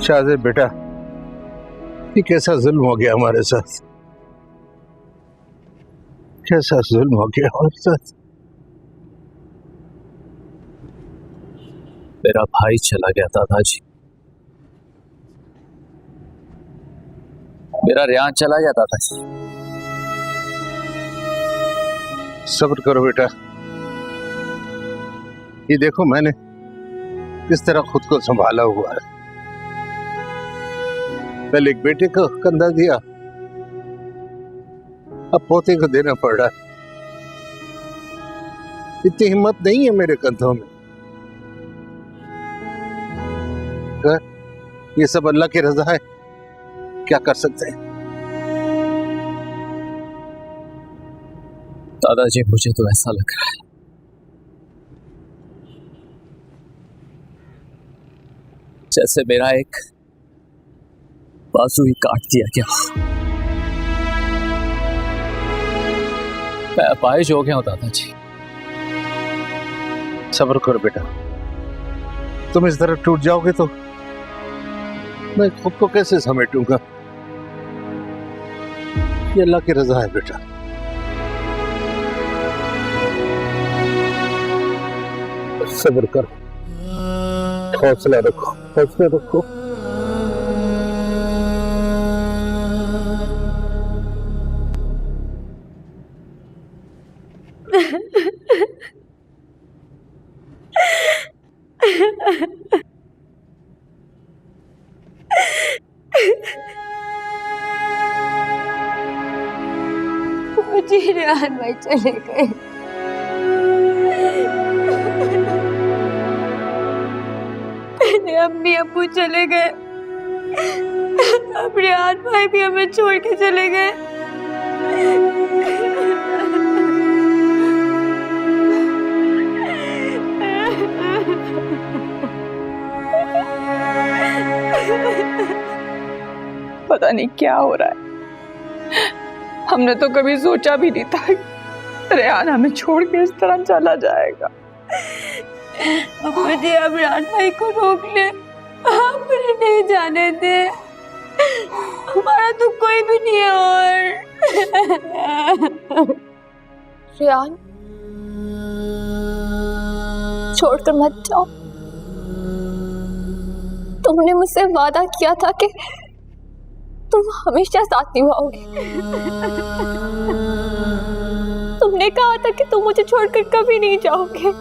शाहज़ेब बेटा, ये कैसा जुल्म हो गया हमारे साथ, कैसा जुल्म हो गया हमारे साथ। मेरा भाई चला गया दादाजी, मेरा रेहान चला गया दादाजी। सब्र करो बेटा, ये देखो मैंने किस तरह खुद को संभाला हुआ है। पहले एक बेटे को कंधा दिया, अब पोते को देना पड़ रहा है। इतनी हिम्मत नहीं है मेरे कंधों में। ये सब अल्लाह की रजा है, क्या कर सकते हैं। दादाजी मुझे तो ऐसा लग रहा है जैसे मेरा एक बाजू ही काट दिया गया। मैं अपाहिज हो गया हूं दादाजी। सब्र करो बेटा, तुम इस तरह टूट जाओगे तो मैं खुद को कैसे समेटूंगा। ये अल्लाह की रजा है बेटा। सब्र करो, हौसला रखो, हौसला रखो। मुझे रेहान भाई चले गए। मेरे अम्मी अब्बू चले गए, अब रेहान भाई भी हमें छोड़ के चले गए। पता नहीं क्या हो रहा है। हमने तो कभी सोचा भी नहीं था रेहान हमें छोड़ के इस तरह चला जाएगा। मुझे अब रेहान भाई को रोक ले, आप मुझे नहीं जाने दे। हमारा तो कोई भी नहीं है। और रेहान छोड़कर मत जाओ। तुमने मुझसे वादा किया था कि तुम हमेशा साथ निभाओगे। तुमने कहा था कि तुम मुझे छोड़कर कभी नहीं जाओगे।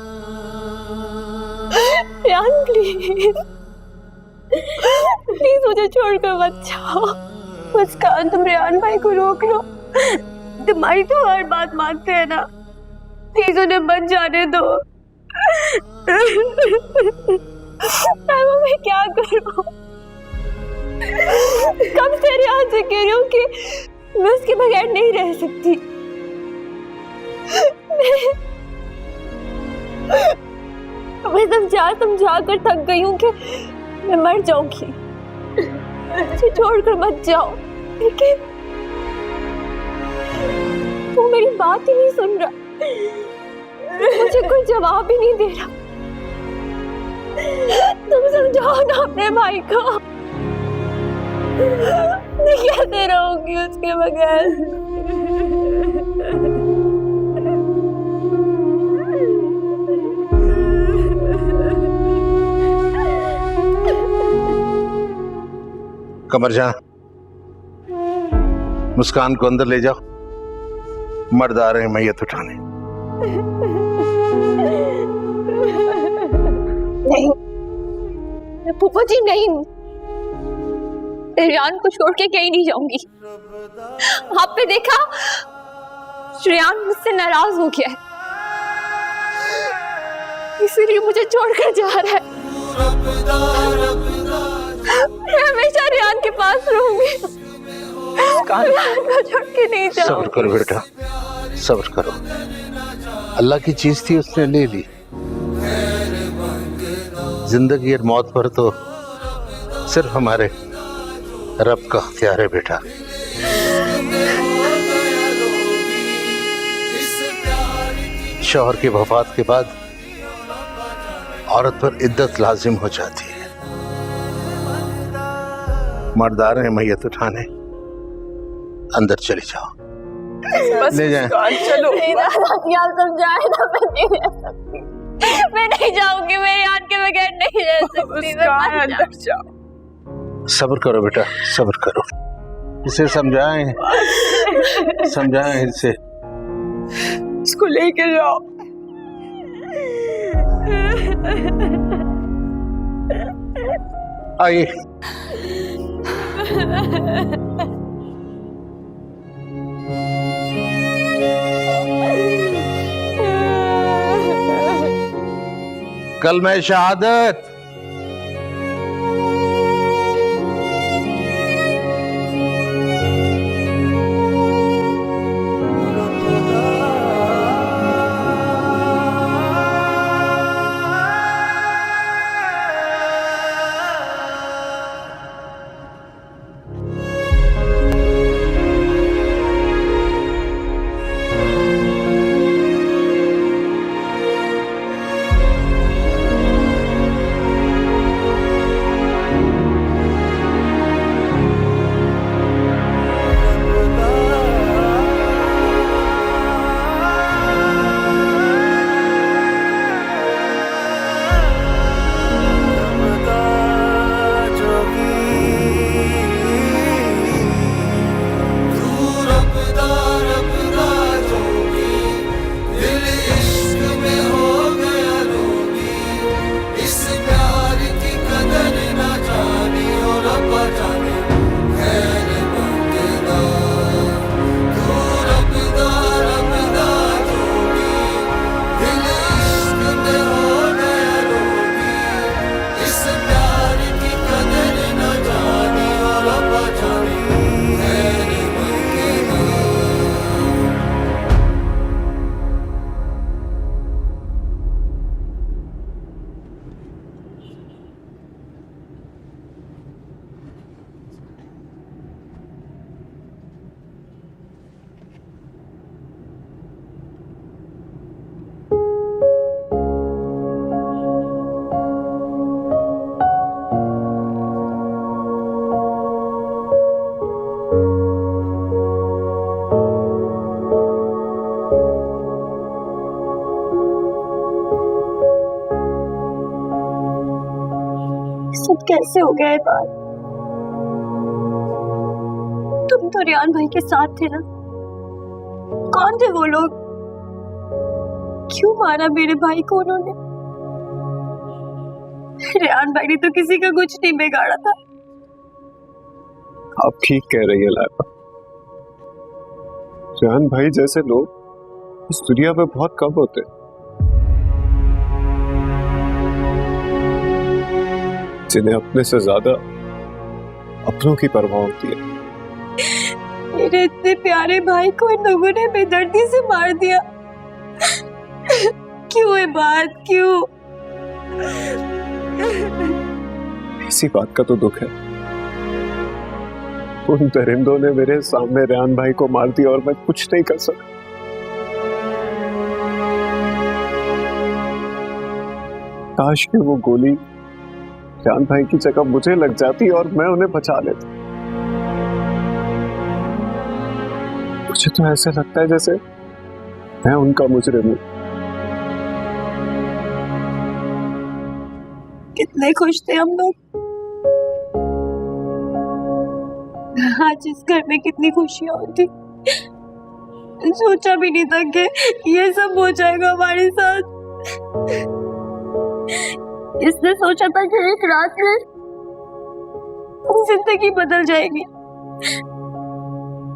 रेहान प्लीज प्लीज मुझे छोड़कर मत जाओ। मुस्कान, तुम रेहान भाई को रोक लो। तुम्हारी तो हर बात मानते हैं ना, प्लीज उन्हें मत जाने दो। मैं क्या करूं? कब से रेहान से कह रही हूँ कि मैं उसके बगैर नहीं रह सकती। मैं समझा कर थक गई हूँ कि मैं मर जाऊंगी। मुझे छोड़कर मत जाओ। लेकिन तू मेरी बात ही नहीं सुन रहा, मुझे कोई जवाब ही नहीं दे रहा। तुम समझाओ ना अपने भाई को। मैं कैसे रहूंगी उसके बगैर। कमरजान, मुस्कान को अंदर ले जाओ, मर्द आ रहे हैं मैयत उठाने। नहीं फूफा जी, नहीं, रेहान को छोड़ के कहीं नहीं जाऊंगी। आपने देखा रेहान मुझसे नाराज हो गया है, इसीलिए मुझे छोड़कर जा रहा है। मैं हमेशा रेहान के पास रहूंगी, रेहान को छोड़ के नहीं जाऊंगी। सब्र करो बेटा, सब्र करो। अल्लाह की चीज थी, उसने ले ली। जिंदगी और मौत पर तो सिर्फ हमारे रब का अख्तियार है बेटा। शौहर की वफात के बाद औरत पर इद्दत लाजिम हो जाती है। मर्द आ रहे हैं मैयत उठाने, अंदर चली जाओ। बस ले जाएं। मुस्कान, चलो। नहीं दादाजी, आप समझाए ना, मैं नहीं रह सकती, मैं नहीं जाऊंगी, मेरे हाथ के बगैर नहीं रह सकती, मैं मुस्कान, मर अंदर जाओ। सब्र करो बेटा, सब्र करो। इसे समझाएं, समझाएं इसे। इसको लेके जाओ। आइए। कल मैं शहादत। सब कैसे हो गया ये बात? तुम तो रियान भाई के साथ थे ना, कौन थे वो लोग? क्यों मारा मेरे भाई को उन्होंने? रियान भाई ने तो किसी का कुछ नहीं बिगाड़ा था। आप ठीक कह रही है लाइबा। रियान भाई जैसे लोग इस दुनिया में बहुत कम होते हैं, जिन्हें अपने से ज्यादा अपनों की परवाह होती है। मेरे इतने प्यारे भाई को इन लोगों ने बेदर्दी से मार दिया। क्यों ये बात, क्यों? इसी बात का तो दुख है। उन दरिंदों ने मेरे सामने रियान भाई को मार दिया और मैं कुछ नहीं कर सका। काश कि वो गोली रियान भाई की जगह मुझे लग जाती और मैं उन्हें बचा लेता। मुझे तो ऐसे लगता है जैसे मैं उनका मुजरिम हूं। कितने खुश थे हम लोग। आज इस घर में कितनी खुशियां होती। सोचा भी नहीं था कि ये सब हो जाएगा हमारे साथ। इसने सोचा था कि एक रात में जिंदगी बदल जाएगी,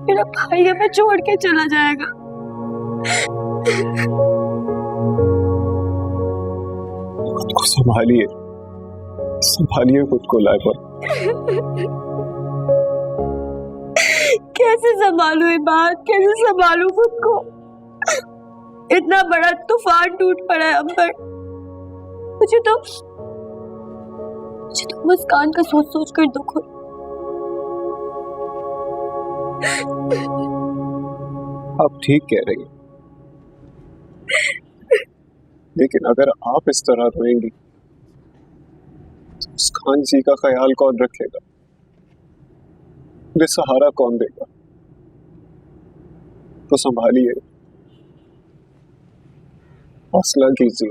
मेरा भाई हमें छोड़ के चला जाएगा। खुद को संभालिए, संभालिए खुद को लाइबा। कैसे संभालूं ये बात, कैसे संभालूं खुद को? इतना बड़ा तूफान टूट पड़ा है हम पर। मुझे तो मुस्कान का सोच सोच कर दुख हो। आप ठीक कह रही हैं, लेकिन अगर आप इस तरह रोएंगी तो मुस्कान जी का ख्याल कौन रखेगा? मुझे सहारा कौन देगा? तो संभालिए, हौसला कीजिए,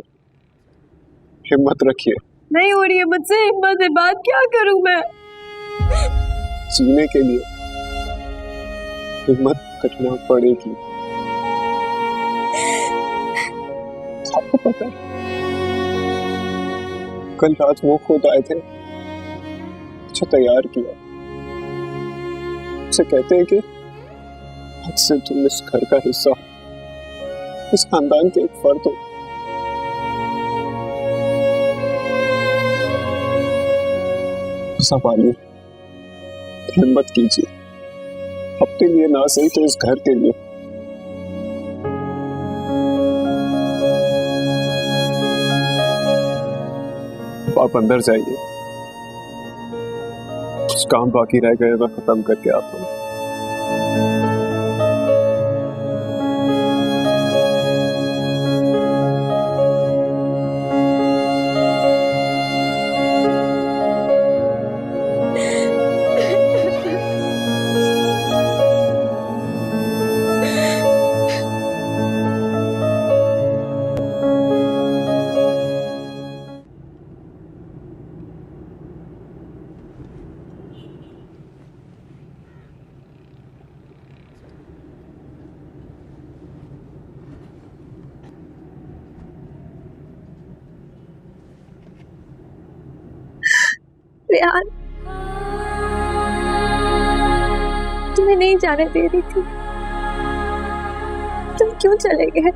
हिम्मत रखिए। नहीं हो रही है मुझसे हिम्मत, है बात क्या करूं मैं? जीने के लिए हिम्मत करना पड़ेगी। आपको पता है, कल रात वो खुद आए थे, मुझे तैयार किया। उसे कहते हैं कि आज से तुम इस घर का हिस्सा हो, इस खानदान के एक फर्द हो। संभालिए, हिम्मत कीजिए, अपने लिए ना सही तो इस घर के लिए। आप अंदर जाइए, कुछ काम बाकी रह गए मैं खत्म करके आता हूँ। रेहान, तुम्हें नहीं जाने दे रही थी, तुम क्यों चले गए?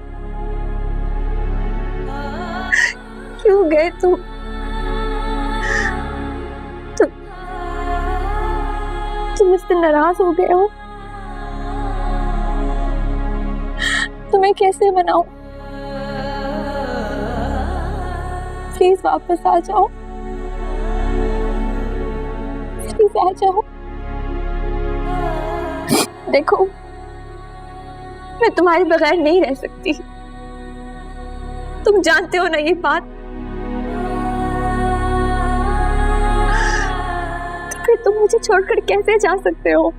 क्यों गए तुम? तुम मुझसे नाराज हो गए हो? तुम्हें कैसे मनाऊं? प्लीज वापस आ जाओ, प्लीज आ जाओ। देखो, मैं तुम्हारे बगैर नहीं रह सकती, तुम जानते हो ना ये बात। तो फिर तुम मुझे छोड़कर कैसे जा सकते हो?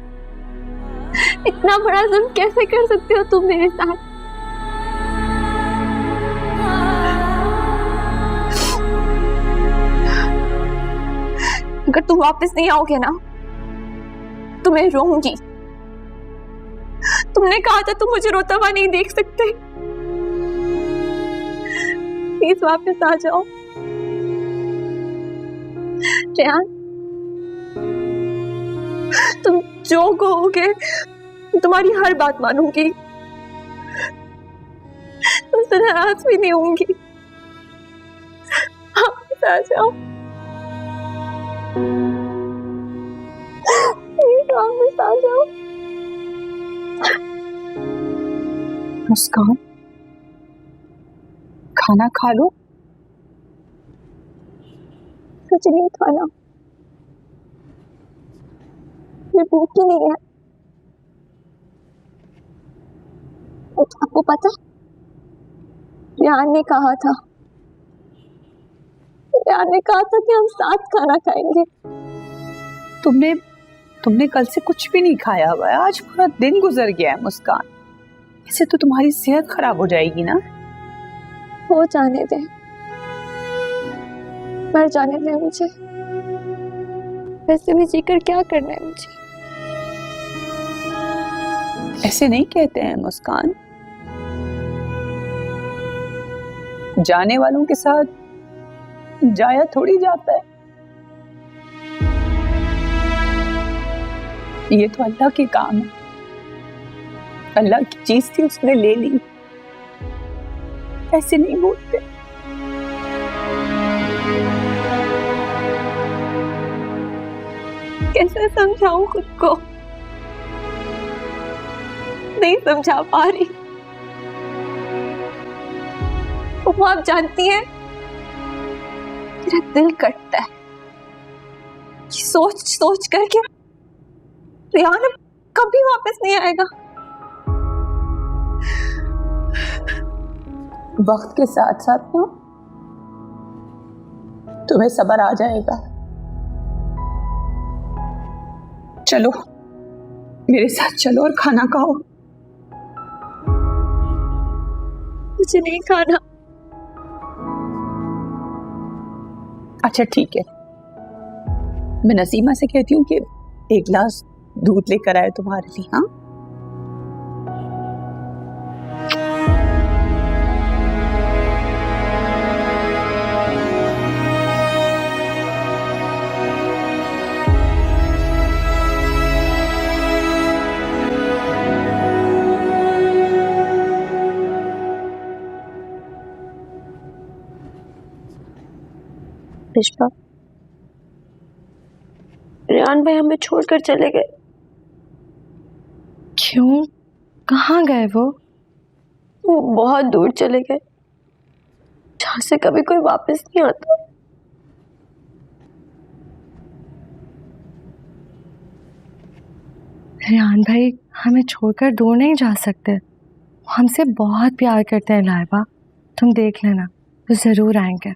इतना बड़ा जुल्म कैसे कर सकते हो तुम मेरे साथ? अगर तुम वापस नहीं आओगे ना तो मैं रोऊंगी। तुमने कहा था तुम मुझे रोता हुआ नहीं देख सकते। प्लीज वापस आ जाओ। रेहान, तुम जो कहोगे तुम्हारी हर बात मानूंगी, तुमसे नाराज भी नहीं होंगी। वापस आ जाओ, वापस आ जाओ। मुस्कान, खाना खा लो। कुछ नहीं खाना, मैं भूख ही नहीं है। आपको पता, रेहान ने कहा था कि हम साथ खाना खाएंगे। तुमने कल से कुछ भी नहीं खाया हुआ है, आज पूरा दिन गुजर गया है मुस्कान। इससे तो तुम्हारी सेहत खराब हो जाएगी ना। हो जाने दे, मर जाने दे मुझे। वैसे भी जीकर क्या करना है मुझे? ऐसे नहीं कहते हैं मुस्कान, जाने वालों के साथ जाया थोड़ी जाता है। ये तो अल्लाह के काम है, अल्लाह की चीज थी उसने ले ली, ऐसे नहीं बोलते। कैसे समझाऊं खुद को? नहीं समझा पा रही। वो आप जानती हैं, मेरा दिल कटता है कि सोच सोच करके रेहान अब कभी वापस नहीं आएगा। वक्त के साथ साथ ना तुम्हें सब्र आ जाएगा। चलो मेरे साथ चलो और खाना खाओ। मुझे नहीं खाना। अच्छा ठीक है, मैं नसीमा से कहती हूँ कि एक गिलास दूध लेकर आए तुम्हारे लिए। हाँ पुष्पा, रेहान भाई हमें छोड़कर चले गए। क्यों? कहाँ गए वो? वो बहुत दूर चले गए, जहाँ से कभी कोई वापस नहीं आता। रेहान भाई हमें छोड़कर दूर नहीं जा सकते। वो हमसे बहुत प्यार करते हैं लाइबा, तुम देख लेना, वो जरूर आएंगे।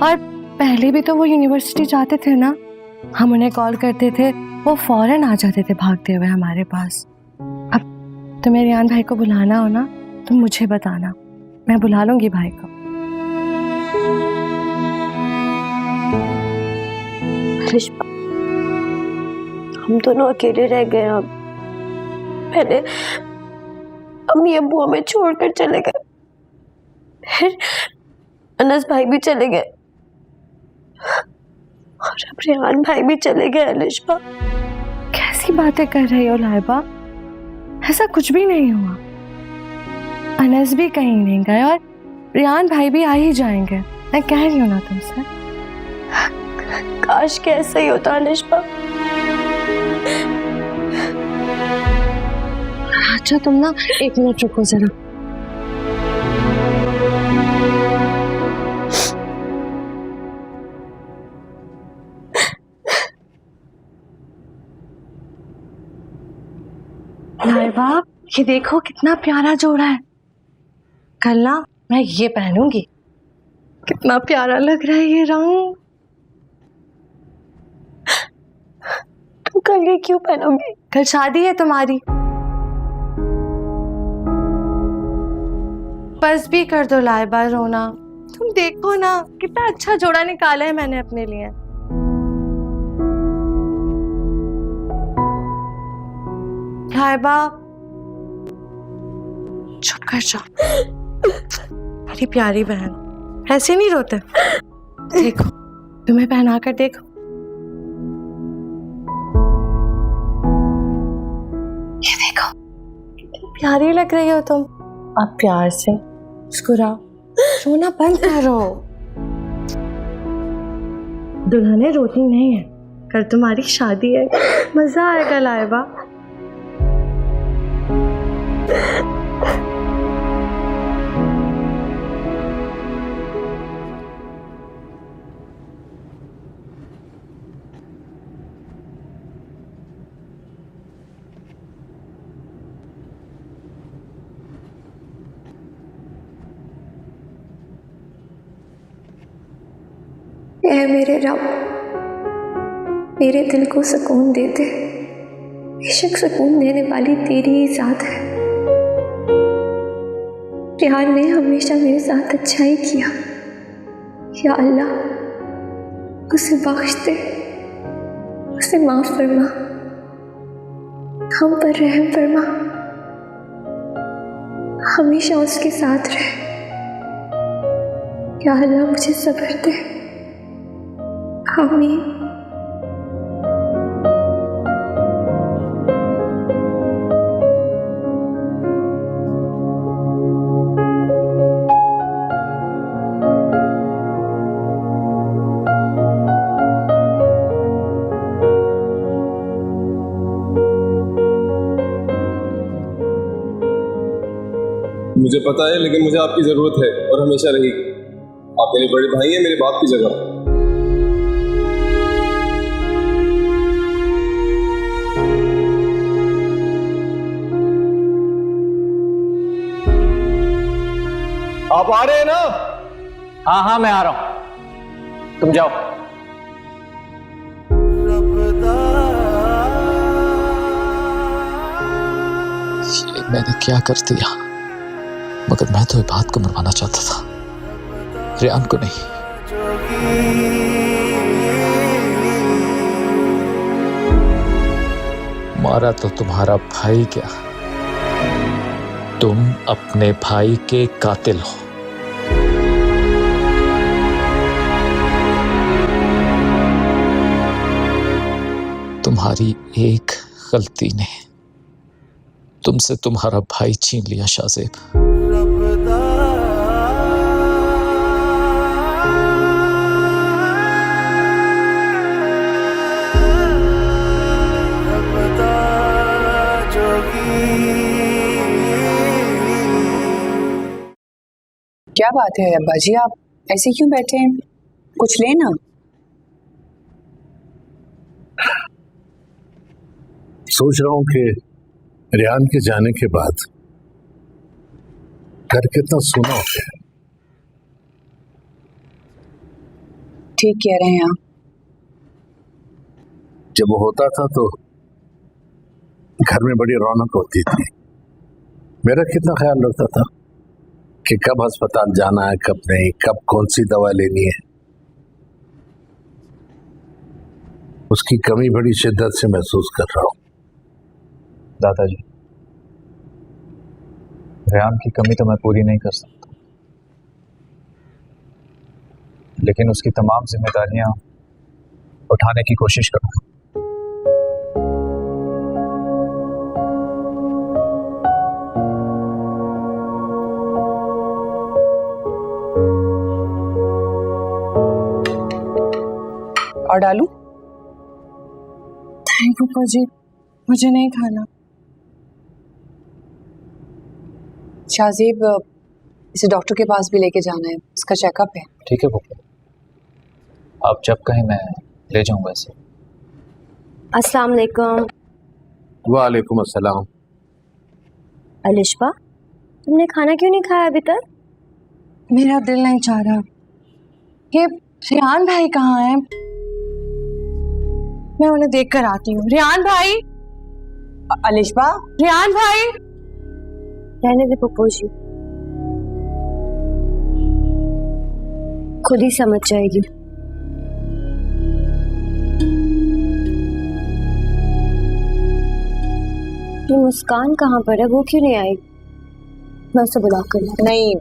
और पहले भी तो वो यूनिवर्सिटी जाते थे ना, हम उन्हें कॉल करते थे, वो फौरन आ जाते थे भागते हुए हमारे पास। अब तुम्हें रेहान भाई को बुलाना हो ना, तुम मुझे बताना, मैं बुला लूंगी भाई को। पुष्पा, हम दोनों अकेले रह गए। अब पहले अम्मी अब्बू हमें छोड़कर चले गए, फिर अनस भाई भी चले गए, और अब रेहान भाई भी चले गए। अलिशा, कैसी बातें कर रही हो लाइबा? ऐसा कुछ भी नहीं हुआ। अनस भी कहीं नहीं गए और रेहान भाई भी आ ही जाएंगे, मैं कह रही हूँ ना तुमसे। काश के ऐसा ही होता अलिशा। अच्छा तुम ना 1 मिनट रुको जरा। लाइबा, ये देखो कितना प्यारा जोड़ा है। कल ना मैं ये पहनूंगी, कितना प्यारा लग रहा है ये रंग। तुम कल ये क्यों पहनोगी? कल शादी है तुम्हारी। बस भी कर दो लाइबा रोना, तुम देखो ना कितना अच्छा जोड़ा निकाला है मैंने अपने लिए। लाइबा चुप कर जाओ, मेरी प्यारी बहन, ऐसे नहीं रोते। देखो तुम्हें पहना कर देखो, ये देखो कितनी प्यारी लग रही हो तुम। अब प्यार से मुस्कुराओ, रोना बंद करो। दुल्हने रोती नहीं है, कल तुम्हारी शादी है, मजा आएगा लाइबा। ऐ मेरे रब, मेरे दिल को सुकून दे दे। बेशक सुकून देने वाली तेरी ही ज़ात है। रेहान ने हमेशा मेरे साथ अच्छा ही किया। या अल्लाह, उसे बख्श दे, उसे माफ फरमा, हम पर रहम फरमा, हमेशा उसके साथ रहे। या अल्लाह मुझे सब्र दे। आमीन। मुझे पता है, लेकिन मुझे आपकी जरूरत है और हमेशा रहेगी। आप मेरे बड़े भाई हैं, मेरे बाप की जगह। आप आ रहे हैं ना? हाँ हाँ मैं आ रहा हूं, तुम जाओ। ये मैंने क्या कर दिया, मगर मैं तो ये बात को मनवाना चाहता था, रेहान को नहीं। मारा तो तुम्हारा भाई क्या, तुम अपने भाई के कातिल हो। तुम्हारी एक गलती ने तुमसे तुम्हारा भाई छीन लिया शाहजेब। क्या बात है अब्बा जी, आप ऐसे क्यों बैठे हैं? कुछ लेना। सोच रहा हूँ कि रेहान के जाने के बाद घर कितना सूना हो गया। ठीक कह रहे हैं आप। जब वो होता था तो घर में बड़ी रौनक होती थी। मेरा कितना ख्याल रखता था कि कब अस्पताल जाना है, कब नहीं, कब कौन सी दवा लेनी है। उसकी कमी बड़ी शिद्दत से महसूस कर रहा हूँ। दादाजी, रेहान की कमी तो मैं पूरी नहीं कर सकता, लेकिन उसकी तमाम जिम्मेदारियां उठाने की कोशिश करूंगा। और डालूं? नहीं फूफा जी, मुझे नहीं खाना। शाहजेब, इसे डॉक्टर के पास भी लेके जाना है, इसका चेकअप है। ठीक है फूफा, आप जब कहें मैं ले जाऊंगा इसे। अस्सलाम वालेकुम। वालेकुम अस्सलाम। अलिशबा, तुमने खाना क्यों नहीं खाया अभी तक? मेरा दिल नहीं चाह रहा। ये रेहान भाई कहाँ है? मैं उन्हें देख कर आती हूँ। रेहान भाई, अलिशबा, रेहान भाई। रहने दे पप्पू जी, खुद ही समझ जाएगी। ये मुस्कान कहाँ पर है? वो क्यों नहीं आई? मैं उसे बुला कर लाऊं। नहीं,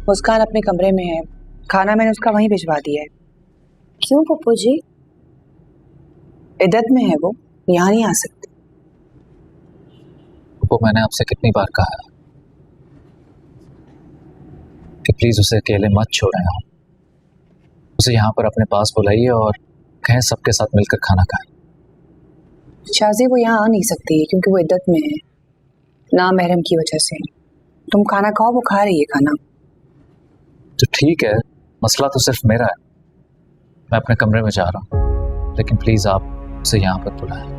मुस्कान अपने कमरे में है, खाना मैंने उसका वहीं भिजवा दिया है। क्यों पप्पू जी? इद्दत में है वो, यहाँ नहीं आ सकती। वो मैंने आपसे कितनी बार कहा है कि प्लीज उसे अकेले मत छोड़ें आप। उसे यहाँ पर अपने पास बुलाइए और कहें सबके साथ मिलकर खाना खाएं। शाहजेब, वो यहाँ आ नहीं सकती क्योंकि वो इद्दत में है, ना महरम की वजह से। तुम खाना खाओ, वो खा रही है खाना। तो ठीक है, मसला तो सिर्फ मेरा है। मैं अपने कमरे में जा रहा हूँ, लेकिन प्लीज आप उसे यहाँ पर बुलाएं।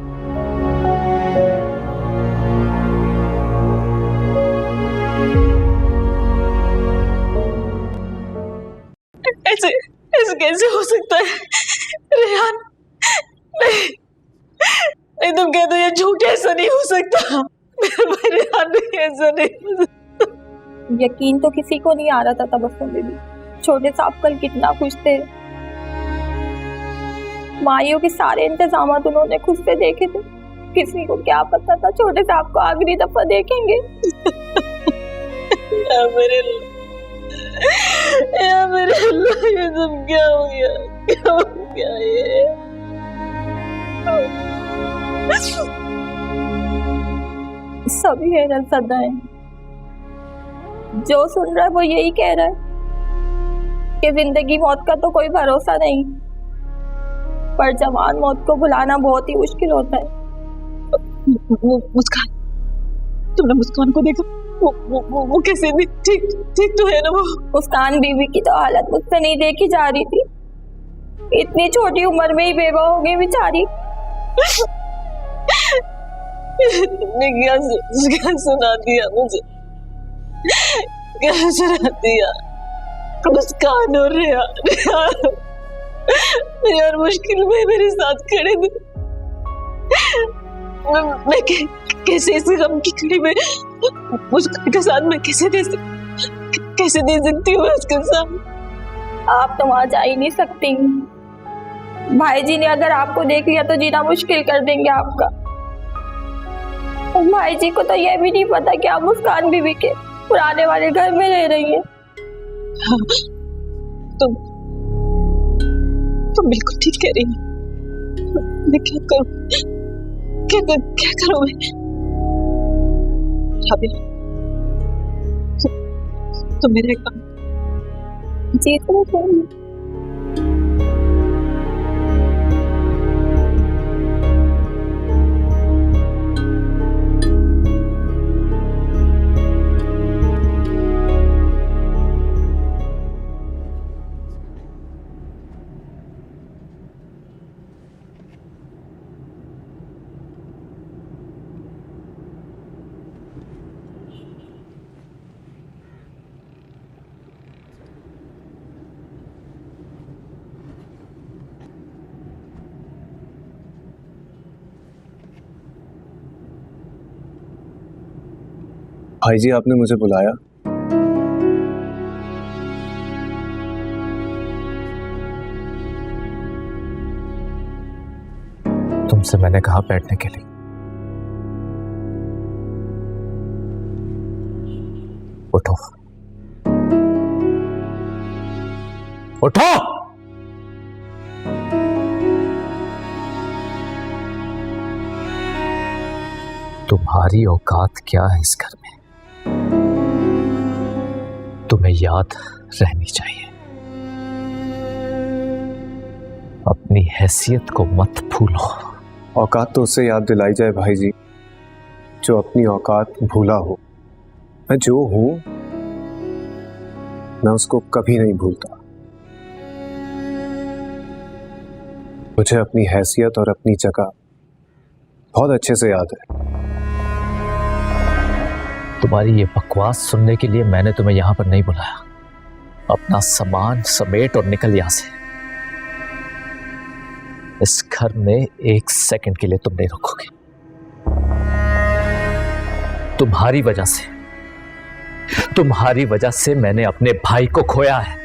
ऐसे ऐसे कैसे हो सकता है रेहान? नहीं नहीं, तुम कह दो ये झूठ, ऐसा नहीं हो सकता। मेरा भाई रेहान नहीं, ऐसा नहीं हो सकता। यकीन तो किसी को नहीं आ रहा था तबस्सुम बीबी। छोटे साहब कल कितना खुश थे, माइयों के सारे इंतजामात उन्होंने खुद से देखे थे। किसी को क्या पता था छोटे साहब को आखिरी दफा देखेंगे। या मेरे अल्लाह, ये सब क्या हो गया? क्या हो गया ये? सभी हैरत ज़दा हैं। जो सुन रहा है वो यही कह रहा है कि जिंदगी मौत का तो कोई भरोसा नहीं, पर जवान मौत को भुलाना बहुत ही मुश्किल होता है। मुस्कान, तुमने मुस्कान को देखा? वो कैसे ठीक ठीक तो है ना? वो मुस्कान बीवी की तो हालत मुझसे नहीं देखी जा रही थी। इतनी छोटी उम्र में ही बेवा हो गई बेचारी। तुमने क्या सुना दिया मुझे? कैसे रहती है मुस्कान और रेहान यार मुश्किल में मेरे साथ खड़े थे। मैं कैसे इस गम की घड़ी में मुस्कान के साथ मैं कैसे दे सकती हूँ उसके साथ। आप तो वहां जा ही नहीं सकती। भाई जी ने अगर आपको देख लिया तो जीना मुश्किल कर देंगे आपका। और भाई जी को तो यह भी नहीं पता कि आप मुस्कान बीवी के पुराने वाले घर में रह रही हैं। तुम बिल्कुल ठीक कह रही हो। मैं क्या करूं मैं? राबिया, तुम मेरे काम जी तो भाई जी आपने मुझे बुलाया? तुमसे मैंने कहा बैठने के लिए। उठो उठो। तुम्हारी औकात क्या है इस घर में? तुम्हें याद रहनी चाहिए, अपनी हैसियत को मत भूलो। औकात तो उससे याद दिलाई जाए भाई जी जो अपनी औकात भूला हो। मैं जो हूं मैं उसको कभी नहीं भूलता। मुझे अपनी हैसियत और अपनी जगह बहुत अच्छे से याद है। तुम्हारी ये बकवास सुनने के लिए मैंने तुम्हें यहां पर नहीं बुलाया। अपना सामान समेट और निकल यहां से। इस घर में एक सेकंड के लिए तुम नहीं रुकोगे। तुम्हारी वजह से मैंने अपने भाई को खोया है।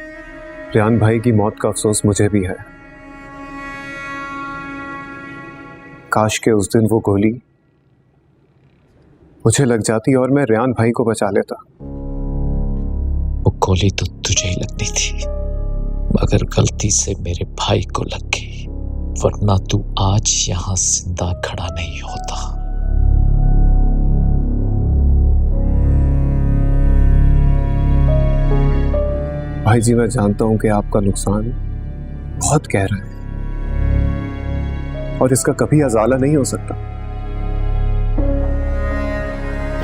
रेहान भाई की मौत का अफसोस मुझे भी है। काश के उस दिन वो गोली मुझे लग जाती और मैं रेहान भाई को बचा लेता। वो गोली तो तुझे ही लगनी थी, मगर गलती से मेरे भाई को लग गई, वरना तू आज यहां जिंदा खड़ा नहीं होता। भाई जी मैं जानता हूं कि आपका नुकसान बहुत गहरा है और इसका कभी अजाला नहीं हो सकता।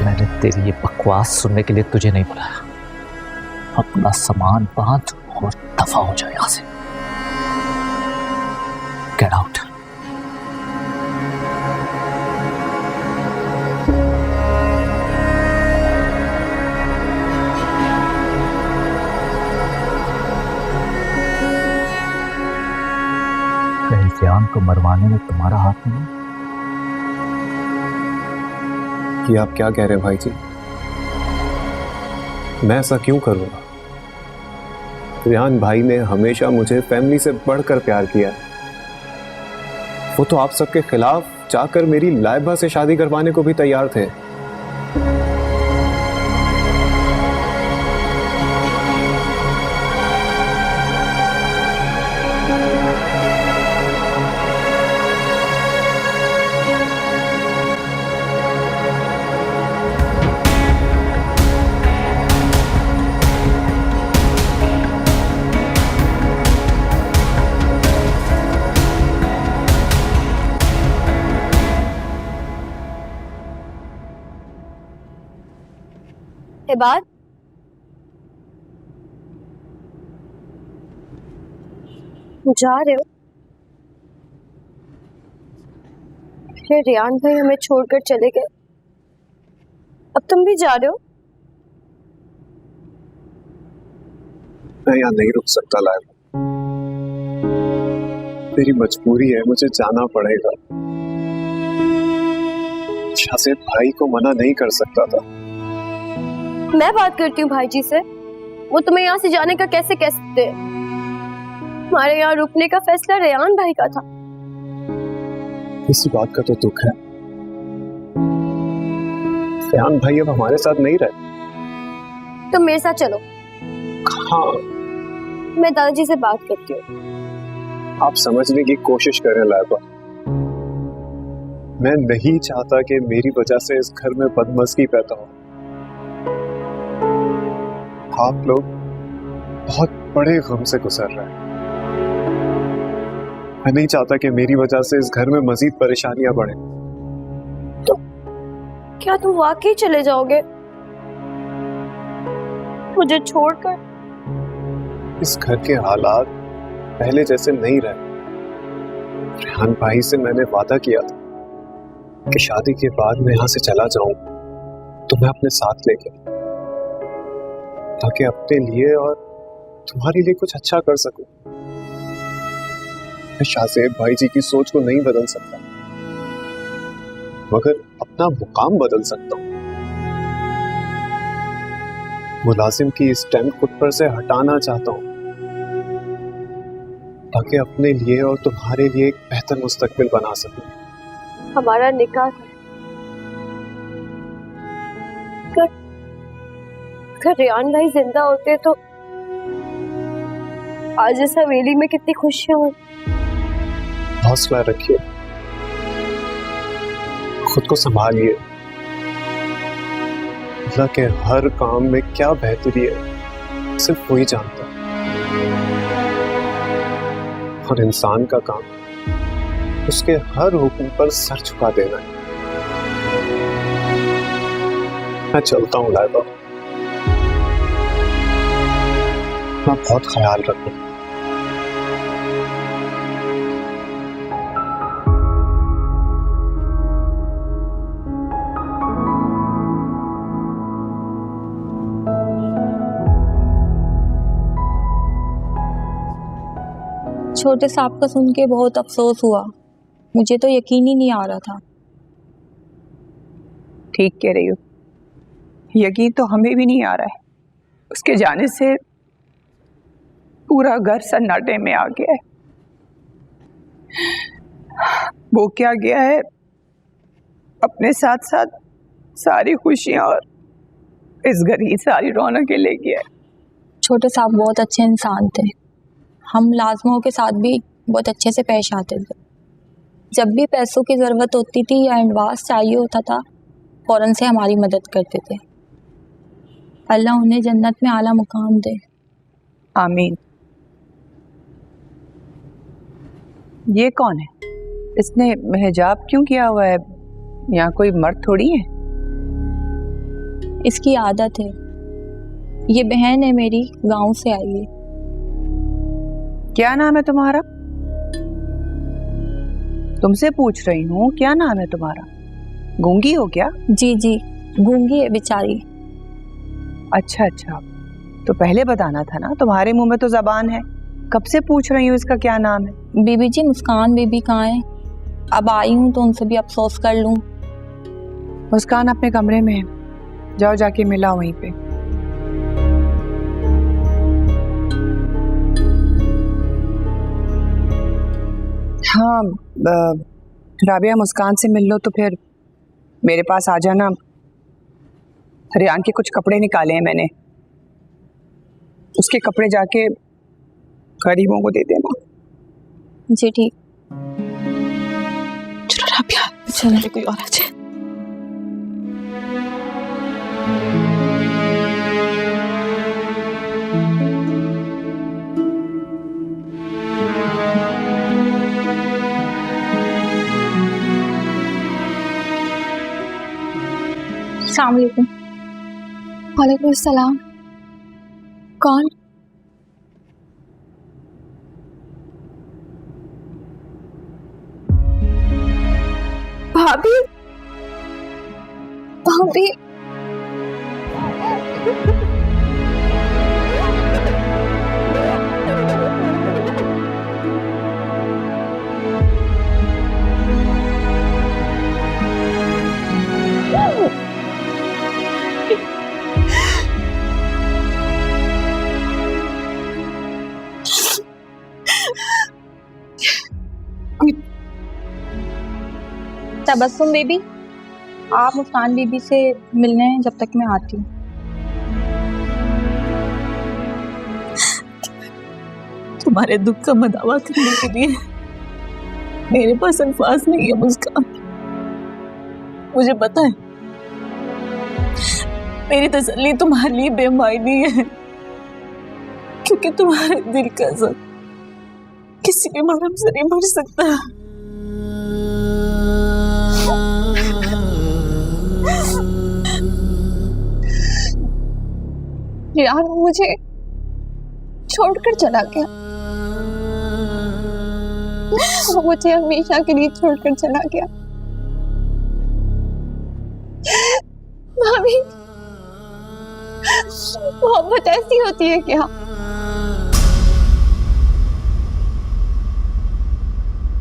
मैंने तेरी ये बकवास सुनने के लिए तुझे नहीं बुलाया। अपना सामान बांध और दफा हो जाए यहां से। Get out. कहीं रेहान को मरवाने में तुम्हारा हाथ नहीं? कि आप क्या कह रहे हैं भाई जी? मैं ऐसा क्यों करूंगा? रेहान भाई ने हमेशा मुझे फैमिली से बढ़कर प्यार किया। वो तो आप सबके खिलाफ जाकर मेरी लाइबा से शादी करवाने को भी तैयार थे। बात जा रहे हो? फिर रेहान भाई हमें छोड़कर चले गए, अब तुम भी जा रहे हो? मैं यहाँ नहीं रुक सकता लाइबा, मेरी मजबूरी है, मुझे जाना पड़ेगा। शासेब भाई को मना नहीं कर सकता था। मैं बात करती हूँ भाई जी से, वो तुम्हें यहाँ से जाने का कैसे कह सकते हैं? हमारे यहाँ रुकने का फैसला रेयान भाई का था। इसी बात का तो दुख है, रेयान भाई अब हमारे साथ नहीं रहे। तुम मेरे साथ चलो। हाँ, मैं दादाजी से बात करती हूँ। आप समझने की कोशिश करें लाइबा, मैं नहीं चाहता कि मेरी वजह से इस घर में बदमज़गी पैदा हो। आप लोग बहुत बड़े गम से गुजर रहे हैं। मैं नहीं चाहता कि मेरी वजह से इस घर में मजीद परेशानियां बढ़े। तो क्या तुम वाकई चले जाओगे मुझे छोड़कर? इस घर के हालात पहले जैसे नहीं रहे। रेहान भाई से मैंने वादा किया था कि शादी के बाद मैं यहाँ से चला जाऊं तो मैं अपने साथ लेके, ताकि अपने लिए और तुम्हारे लिए कुछ अच्छा कर सकूं। मैं शाहजेब भाई जी की सोच को नहीं बदल सकता, मगर अपना मुकाम बदल सकता हूं। मुलाजिम की स्टैम्प खुद पर से हटाना चाहता हूं, ताकि अपने लिए और तुम्हारे लिए एक बेहतर मुस्तकबिल बना सकूं। हमारा निकाह है, अगर रेयान भाई जिंदा होते तो आज इस हवेली में कितनी खुशियां हो। हौसला रखिए, खुद को संभालिए। अल्लाह के हर काम में क्या बेहतरी है सिर्फ वही जानता है, और इंसान का काम उसके हर हुक्म पर सर झुका देना है। मैं चलता हूँ लाइबा, मैं बहुत ख्याल रखूं। छोटे साहब का सुन के बहुत अफसोस हुआ, मुझे तो यकीन ही नहीं आ रहा था। ठीक कह रही हो, यकीन तो हमें भी नहीं आ रहा है। उसके जाने से पूरा घर सन्नाटे में आ गया है। वो क्या गया है, अपने साथ साथ सारी खुशियां और इस घर की सारी रौनकें ले गया है। छोटे साहब बहुत अच्छे इंसान थे, हम मुलाजमों के साथ भी बहुत अच्छे से पेश आते थे। जब भी पैसों की ज़रूरत होती थी या एडवांस चाहिए होता था, फ़ौरन से हमारी मदद करते थे। अल्लाह उन्हें जन्नत में आला मुकाम दे। आमीन। ये कौन है? इसने हिजाब क्यों किया हुआ है? यहाँ कोई मर्द थोड़ी है। इसकी आदत है। ये बहन है मेरी, गांव से आई है। क्या नाम है तुम्हारा? तुमसे पूछ रही हूँ, क्या नाम है तुम्हारा? गूंगी हो क्या? जी जी, गूंगी है बेचारी। अच्छा अच्छा, तो पहले बताना था ना, तुम्हारे मुंह में तो जबान है। कब से पूछ रही हूँ इसका क्या नाम है? बीबी जी, मुस्कान बीबी कहाँ है? अब आई हूँ तो उनसे भी अफसोस कर लूँ। मुस्कान अपने कमरे में है, जाओ जाके मिला वहीं पे। हाँ, राबिया मुस्कान से मिल लो तो फिर मेरे पास आ जाना। रेयान के कुछ कपड़े निकाले हैं मैंने, उसके कपड़े जाके गरीबों को दे देना। जी ठीक। चलो राबिया, चलो कोई और आ जाए। अस्सलाम वालेकुम। वालेकुम सलाम। कौन? भाभी, भाभी, तबस्सुम बेबी, आप मुस्कान बीबी से मिलने हैं जब तक मैं आती हूँ। तुम्हारे दुख का मदावा करने के लिए मेरे पास अल्फाज नहीं है मुस्कान। मुझे पता है मेरी तसल्ली तुम्हारे लिए बेमायनी है, क्योंकि तुम्हारे दिल का जख्म किसी भी मरहम से नहीं भर सकता। रियान मुझे छोड़कर चला गया, वो मुझे हमेशा के लिए छोड़कर चला गया। भाभी, मोहब्बत ऐसी होती है क्या?